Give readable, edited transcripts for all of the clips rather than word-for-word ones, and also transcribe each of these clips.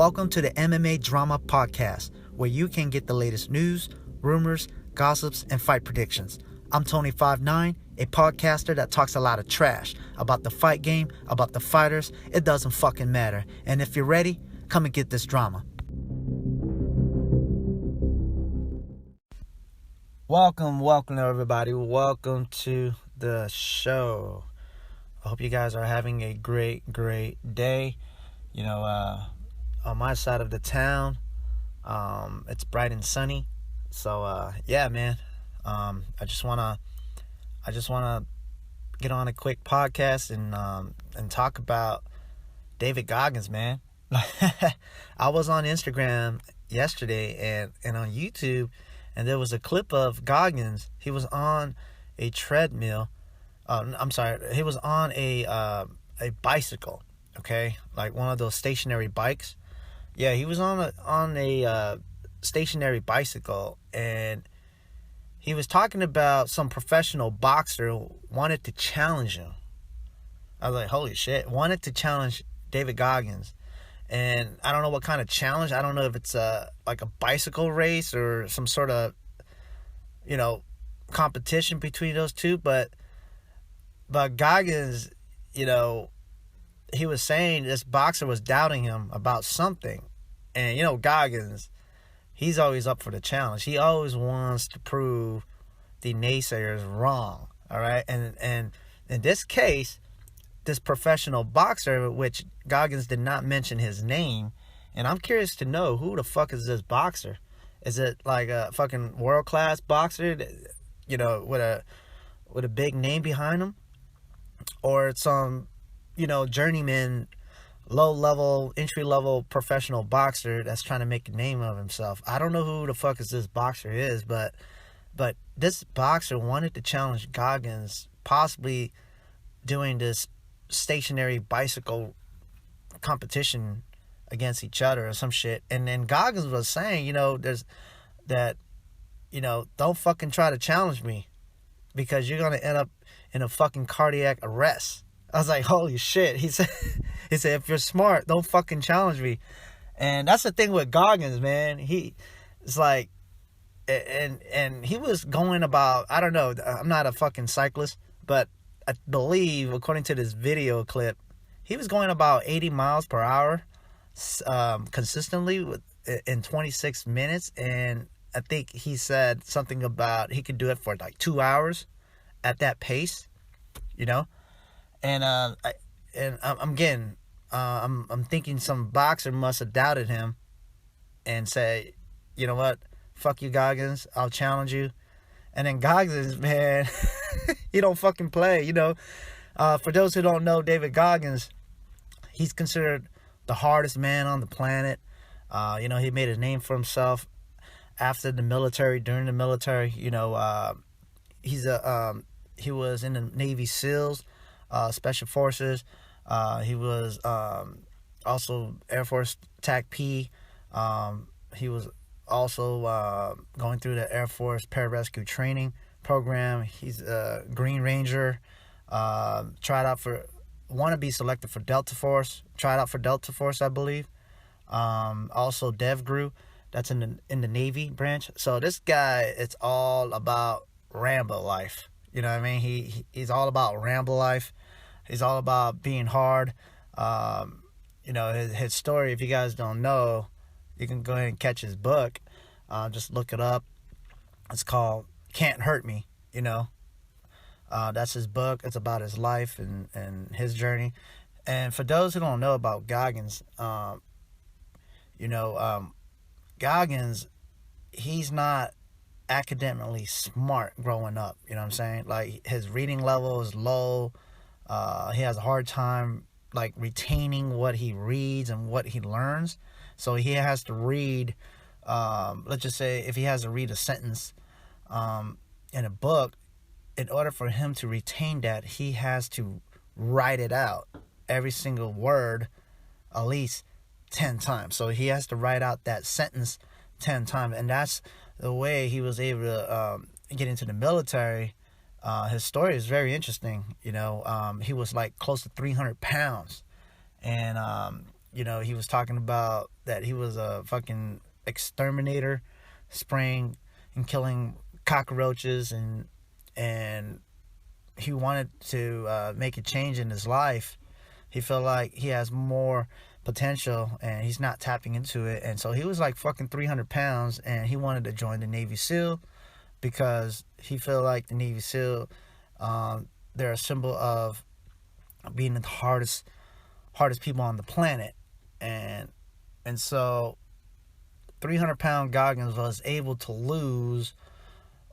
Welcome to the MMA Drama podcast, where you can get the latest news, rumors, gossips, and fight predictions. I'm Tony59, a podcaster that talks a lot of trash about the fight game, about the fighters. It doesn't fucking matter. And if you're ready, come and get this drama. Welcome everybody. Welcome to the show. I hope you guys are having a great day. On my side of the town, it's bright and sunny. So yeah, man. I just wanna get on a quick podcast and talk about David Goggins, man. I was on Instagram yesterday and on YouTube, and there was a clip of Goggins. He was on a treadmill. He was on a bicycle. Okay, like one of those stationary bikes. Yeah, he was on a stationary bicycle, and he was talking about some professional boxer who wanted to challenge him. I was like, holy shit, wanted to challenge David Goggins. And I don't know what kind of challenge. I don't know if it's like a bicycle race or some sort of, competition between those two. But Goggins, he was saying this boxer was doubting him about something. And, Goggins, he's always up for the challenge. He always wants to prove the naysayers wrong, all right? And in this case, this professional boxer, which Goggins did not mention his name, and I'm curious to know, who the fuck is this boxer? Is it like a fucking world-class boxer, with a big name behind him? Or it's some, journeyman, low-level, entry-level professional boxer that's trying to make a name of himself. I don't know who the fuck is this boxer is, but this boxer wanted to challenge Goggins, possibly doing this stationary bicycle competition against each other or some shit. And then Goggins was saying, don't fucking try to challenge me, because you're going to end up in a fucking cardiac arrest. I was like, holy shit. He said, if you're smart, don't fucking challenge me. And that's the thing with Goggins, man. It's like, and he was going about, I don't know, I'm not a fucking cyclist, but I believe, according to this video clip, he was going about 80 miles per hour consistently in 26 minutes. And I think he said something about he could do it for like 2 hours at that pace, And I'm thinking some boxer must have doubted him and say, you know what, fuck you, Goggins, I'll challenge you. And then Goggins, man, he don't fucking play, For those who don't know David Goggins, he's considered the hardest man on the planet. He made a name for himself after the military, during the military. He was in the Navy SEALs, Special Forces. He was also Air Force TAC P. He was also going through the Air Force Pararescue Training Program. He's a Green Ranger. Want to be selected for Delta Force. Tried out for Delta Force, I believe. Also DevGru. That's in the Navy branch. So this guy, it's all about Rambo life. You know what I mean? He's all about Rambo life. He's all about being hard. His story, if you guys don't know, you can go ahead and catch his book. Just look it up. It's called Can't Hurt Me, That's his book. It's about his life and his journey. And for those who don't know about Goggins, Goggins, he's not academically smart growing up. You know what I'm saying? Like, his reading level is low. He has a hard time like retaining what he reads and what he learns. So he has to read, let's just say if he has to read a sentence in a book, in order for him to retain that, he has to write it out, every single word, at least 10 times. So he has to write out that sentence 10 times. And that's the way he was able to get into the military. His story is very interesting. He was like close to 300 pounds. And he was talking about that he was a fucking exterminator, spraying and killing cockroaches, and he wanted to make a change in his life. He felt like he has more potential and he's not tapping into it. And so he was like fucking 300 pounds and he wanted to join the Navy SEAL because he felt like the Navy SEAL, they're a symbol of being the hardest people on the planet. And so 300-pound Goggins was able to lose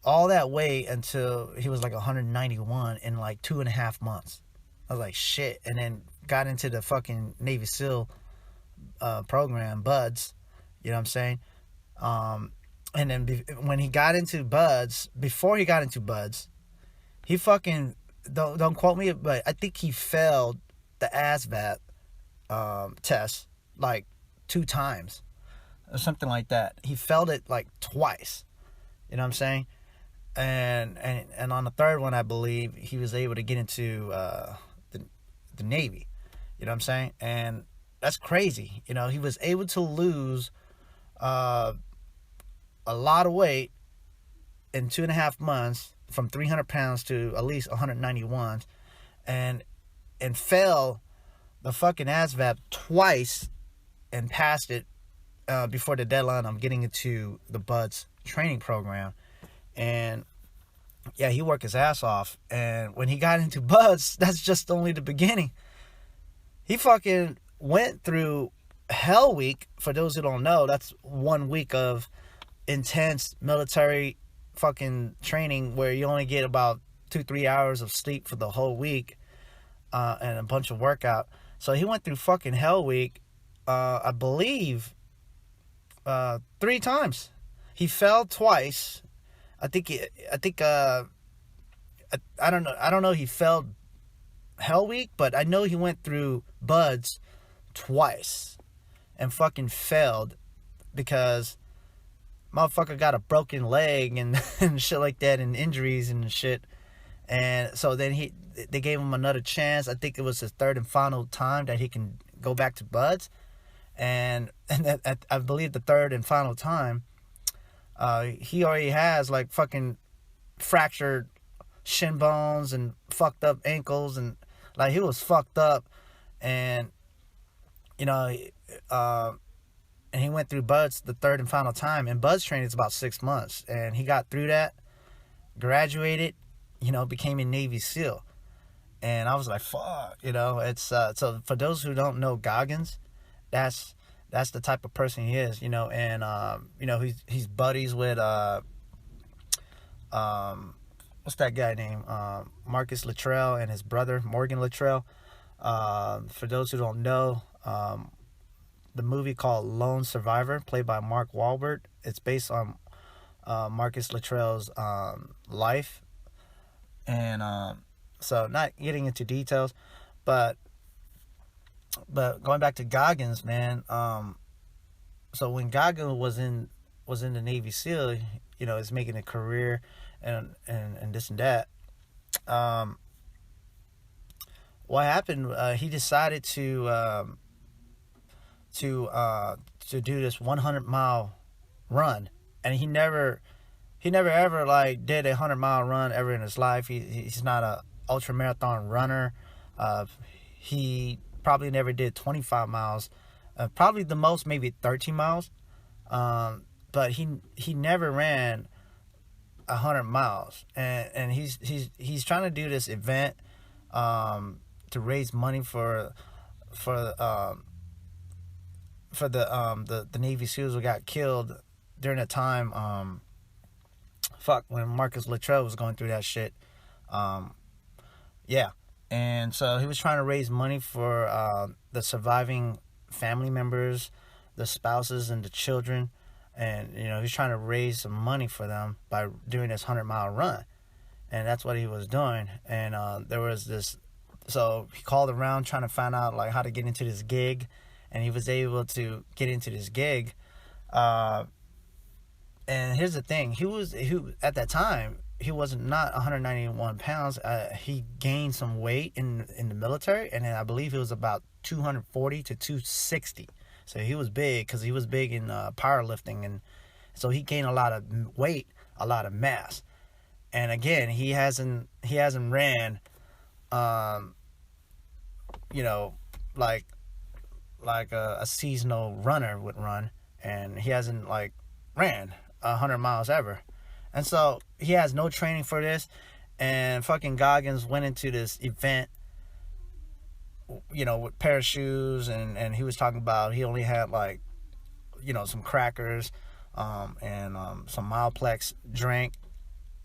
all that weight until he was like 191 in like 2.5 months. I was like, shit. And then got into the fucking Navy SEAL program, BUDS. You know what I'm saying? And then when he got into BUDS, before he got into BUDS, he fucking, don't quote me, but I think he failed the ASVAB test like 2 times or something like that. He failed it like twice. You know what I'm saying? And on the third one, I believe he was able to get into the Navy. You know what I'm saying? And that's crazy. He was able to lose a lot of weight in 2.5 months, from 300 pounds to at least 191, and fail the fucking ASVAB twice and passed it before the deadline. I'm getting into the BUDS training program. And yeah, he worked his ass off. And when he got into BUDS, that's just only the beginning. He fucking went through Hell Week. For those who don't know, that's 1 week of intense military fucking training where you only get about 2-3 hours of sleep for the whole week, and a bunch of workout. So he went through fucking Hell Week, I believe, 3 times. He fell twice. I don't know. He failed Hell Week, but I know he went through BUDS twice and fucking failed because motherfucker got a broken leg and shit like that, and injuries and shit. And so then they gave him another chance. I think it was his third and final time that he can go back to BUDS. And I believe the third and final time, he already has like fucking fractured shin bones and fucked up ankles, and like he was fucked up. And and he went through BUDS the third and final time, and BUDS training is about 6 months, and he got through that, graduated, became a Navy SEAL. And I was like, fuck, it's so for those who don't know Goggins, that's the type of person he is, and he's buddies with what's that guy named Marcus Luttrell and his brother Morgan Luttrell. For those who don't know, the movie called Lone Survivor, played by Mark Wahlberg, it's based on Marcus Luttrell's life. And so not getting into details, but going back to Goggins, man. So when Goggins was in the Navy SEAL, is making a career and this and that. What happened? He decided to do this 100-mile run, and he never ever like did a 100-mile run ever in his life. He's not a ultra marathon runner. He probably never did 25 miles. Probably the most maybe 13 miles. But he never ran 100 miles, and he's trying to do this event to raise money for the Navy SEALs who got killed during that time. When Marcus Luttrell was going through that shit. Yeah. And so he was trying to raise money for the surviving family members, the spouses, and the children. And, he's trying to raise some money for them by doing this 100-mile run. And that's what he was doing. And there was this... So he called around trying to find out, like, how to get into this gig. And he was able to get into this gig. And here's the thing. He at that time, he was not 191 pounds. He gained some weight in the military, and then I believe he was about 240 to 260. So he was big because he was big in powerlifting, and so he gained a lot of weight, a lot of mass. And again, he hasn't ran, you know, like a seasonal runner would run, and he hasn't like ran 100 miles ever. And so he has no training for this. And fucking Goggins went into this event, with pair of shoes. And he was talking about he only had like, some crackers and some Mileplex drink.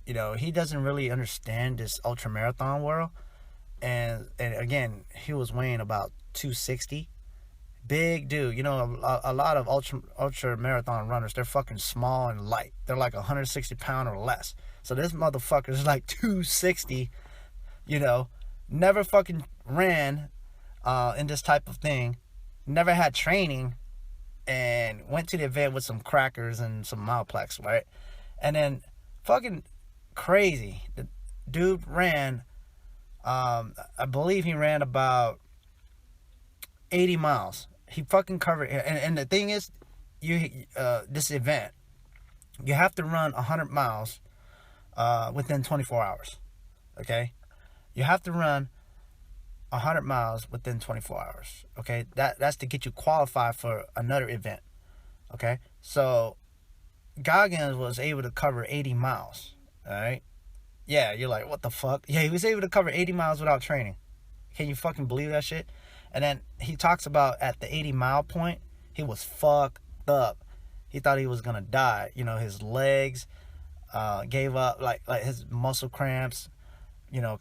He doesn't really understand this ultra marathon world. And again, he was weighing about 260. Big dude. A lot of ultra marathon runners, they're fucking small and light. They're like 160 pound or less. So this motherfucker is like 260. Never fucking ran in this type of thing. Never had training, and went to the event with some crackers and some Mileplex, right? And then fucking crazy. The dude ran, I believe he ran about 80 miles. He fucking covered, and the thing is, this event, you have to run 100 miles within 24 hours, okay? You have to run 100 miles within 24 hours, okay? That's to get you qualified for another event, okay? So Goggins was able to cover 80 miles, all right? Yeah, you're like, what the fuck? Yeah, he was able to cover 80 miles without training. Can you fucking believe that shit? And then he talks about at the 80-mile point, he was fucked up. He thought he was gonna die. His legs gave up, like his muscle cramps,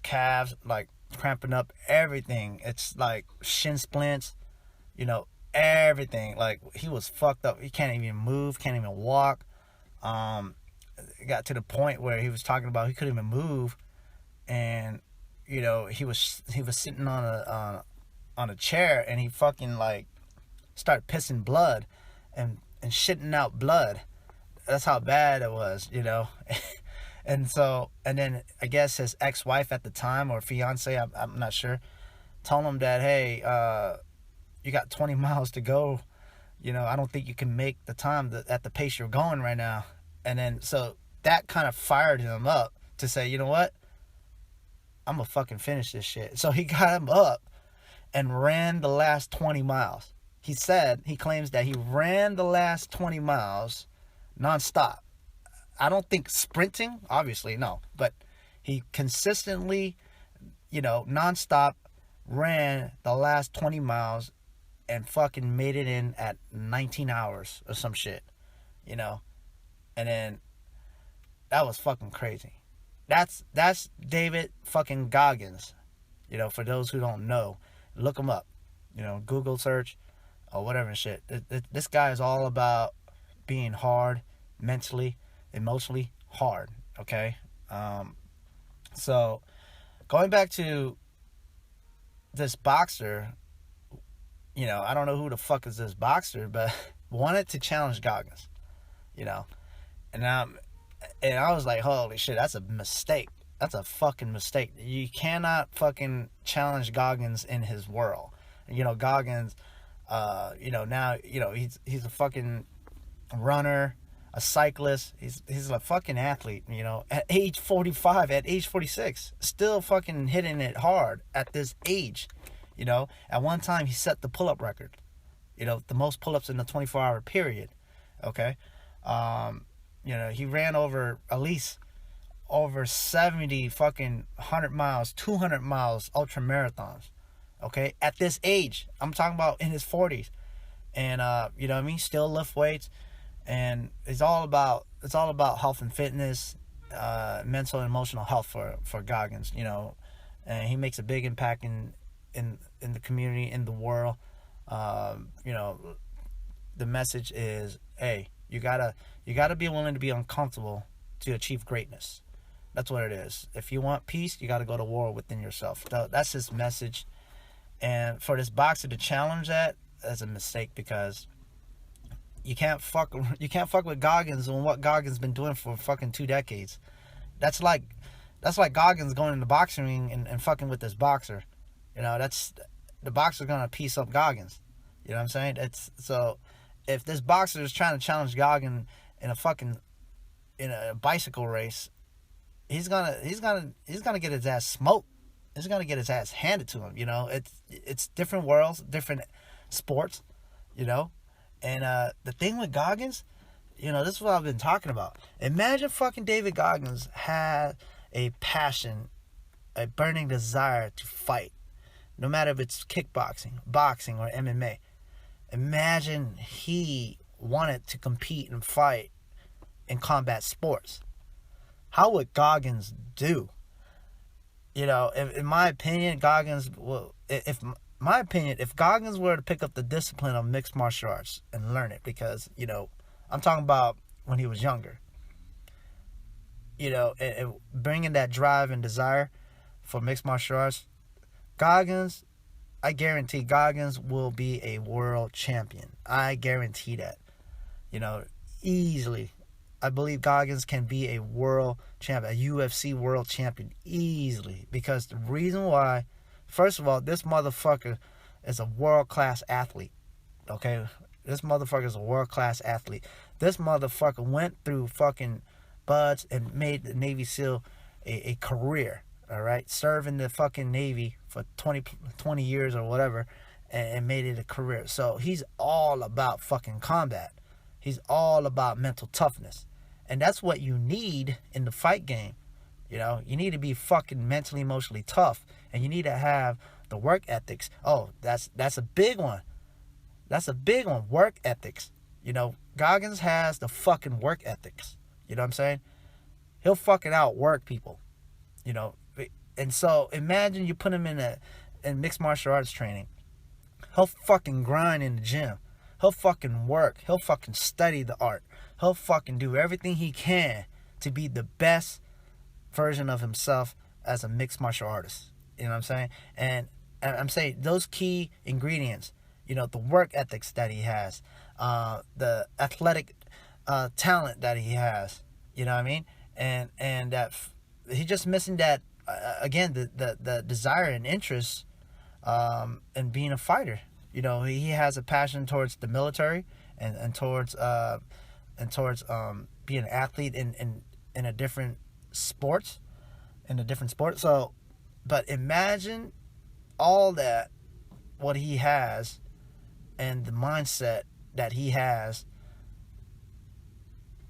calves like cramping up, everything. It's like shin splints, everything. Like he was fucked up. He can't even move, can't even walk. It got to the point where he was talking about he couldn't even move, and he was sitting on a chair, and he fucking like started pissing blood and shitting out blood. That's how bad it was, and then I guess his ex-wife at the time, or fiance, I'm not sure, told him that, hey, you got 20 miles to go, I don't think you can make the time at the pace you're going right now. And then so that kind of fired him up to say, you know what, I'm gonna fucking finish this shit. So he got him up and ran the last 20 miles. He claims that he ran the last 20 miles nonstop. I don't think sprinting, obviously, no. But he consistently, nonstop ran the last 20 miles and fucking made it in at 19 hours or some shit, And then that was fucking crazy. That's David fucking Goggins. For those who don't know, look him up. Google search or whatever and shit. This guy is all about being hard, mentally, emotionally hard, okay? So, going back to this boxer, I don't know who the fuck is this boxer, but wanted to challenge Goggins, And I was like, holy shit, that's a mistake. That's a fucking mistake. You cannot fucking challenge Goggins in his world. Goggins, now, he's a fucking runner, a cyclist. He's a fucking athlete, at age 45, at age 46, still fucking hitting it hard at this age, At one time, he set the pull-up record, the most pull-ups in a 24-hour period, okay? He ran at least over 70 fucking 100 miles, 200 miles ultra marathons, okay? At this age, I'm talking about in his 40s. And, still lift weights. And it's all about health and fitness, mental and emotional health for Goggins, And he makes a big impact in the community, in the world. The message is, hey, you gotta be willing to be uncomfortable to achieve greatness. That's what it is. If you want peace, you gotta go to war within yourself. That's his message. And for this boxer to challenge that's a mistake, because you can't fuck with Goggins on what Goggins been doing for fucking 2 decades. That's like Goggins going in the boxing ring and fucking with this boxer. That's the boxer's gonna piece up Goggins. You know what I'm saying? It's so if this boxer is trying to challenge Goggins in a bicycle race, he's gonna get his ass smoked. He's gonna get his ass handed to him. It's different worlds, different sports. And the thing with Goggins, this is what I've been talking about. Imagine fucking David Goggins had a passion, a burning desire to fight, no matter if it's kickboxing, boxing, or MMA. Imagine he wanted to compete and fight in combat sports. How would Goggins do? In my opinion, Goggins will. If Goggins were to pick up the discipline of mixed martial arts and learn it, because I'm talking about when he was younger. And bringing that drive and desire for mixed martial arts, Goggins, I guarantee Goggins will be a world champion. I guarantee that. Easily. I believe Goggins can be a world champion, a UFC world champion, easily. Because the reason why, first of all, this motherfucker is a world-class athlete. Okay? This motherfucker is a world-class athlete. This motherfucker went through fucking buds and made the Navy SEAL a career. All right? Serving the fucking Navy for 20 years or whatever, and made it a career. So he's all about fucking combat. He's all about mental toughness. And that's what you need in the fight game. You need to be fucking mentally, emotionally tough. And you need to have the work ethics. Oh, that's a big one. That's a big one. Work ethics. Goggins has the fucking work ethics. You know what I'm saying? He'll fucking outwork people. And so imagine you put him in mixed martial arts training. He'll fucking grind in the gym. He'll fucking work. He'll fucking study the art. He'll fucking do everything he can to be the best version of himself as a mixed martial artist. You know what I'm saying? And I'm saying those key ingredients, the work ethics that he has, the athletic talent that he has, you know what I mean? And that he's just missing that, again, the desire and interest in being a fighter. He has a passion towards the military and towards being an athlete in a different sports, So, but imagine all that, what he has, and the mindset that he has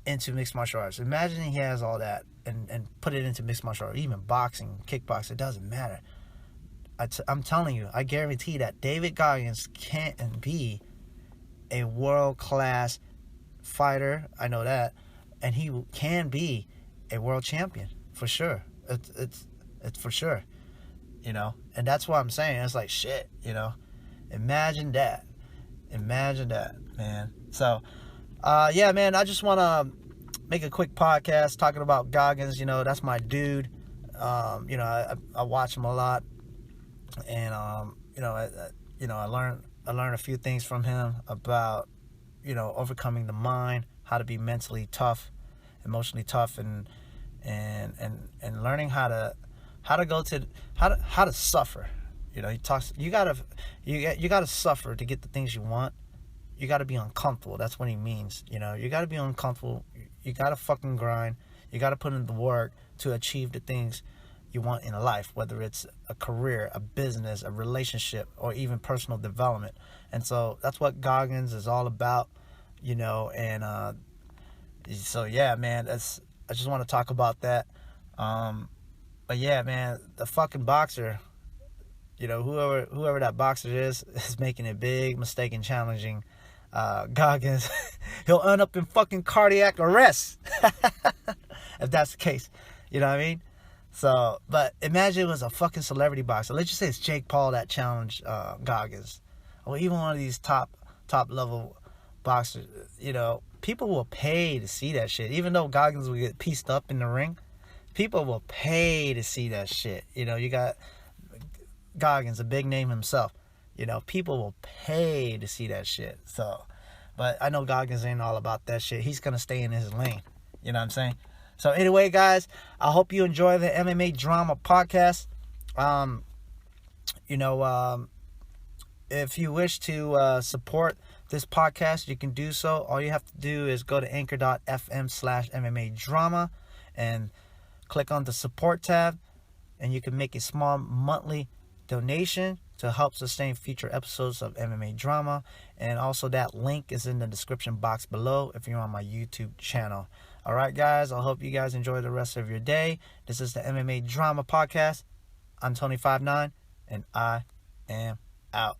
into mixed martial arts. Imagine he has all that and put it into mixed martial arts, even boxing, kickboxing. It doesn't matter. I'm telling you, I guarantee that David Goggins can be a world-class fighter. I know that. And he can be a world champion, for sure. It's for sure. And that's what I'm saying. It's like, shit, Imagine that. Imagine that, man. So, yeah, man, I just want to make a quick podcast talking about Goggins. That's my dude. I watch him a lot. And I learned a few things from him about overcoming the mind, how to be mentally tough, emotionally tough, and learning how to suffer. He talks. You gotta suffer to get the things you want. You gotta be uncomfortable. That's what he means. You gotta be uncomfortable. You gotta fucking grind. You gotta put in the work to achieve the things you want in life, whether it's a career, a business, a relationship, or even personal development. And so that's what Goggins is all about, and so yeah, man, I just want to talk about that. But yeah, man, the fucking boxer, whoever that boxer is making a big mistake in challenging Goggins. He'll end up in fucking cardiac arrest if that's the case. You know what I mean? So, but imagine it was a fucking celebrity boxer. Let's just say it's Jake Paul that challenged Goggins, or even one of these top level boxers. People will pay to see that shit. Even though Goggins will get pieced up in the ring, people will pay to see that shit. You got Goggins, a big name himself. People will pay to see that shit. So, but I know Goggins ain't all about that shit. He's gonna stay in his lane. You know what I'm saying? So anyway, guys, I hope you enjoy the MMA Drama podcast. If you wish to support this podcast, you can do so. All you have to do is go to anchor.fm/MMA Drama and click on the support tab, and you can make a small monthly donation to help sustain future episodes of MMA Drama. And also that link is in the description box below if you're on my YouTube channel. All right, guys, I hope you guys enjoy the rest of your day. This is the MMA Drama podcast. I'm Tony59, and I am out.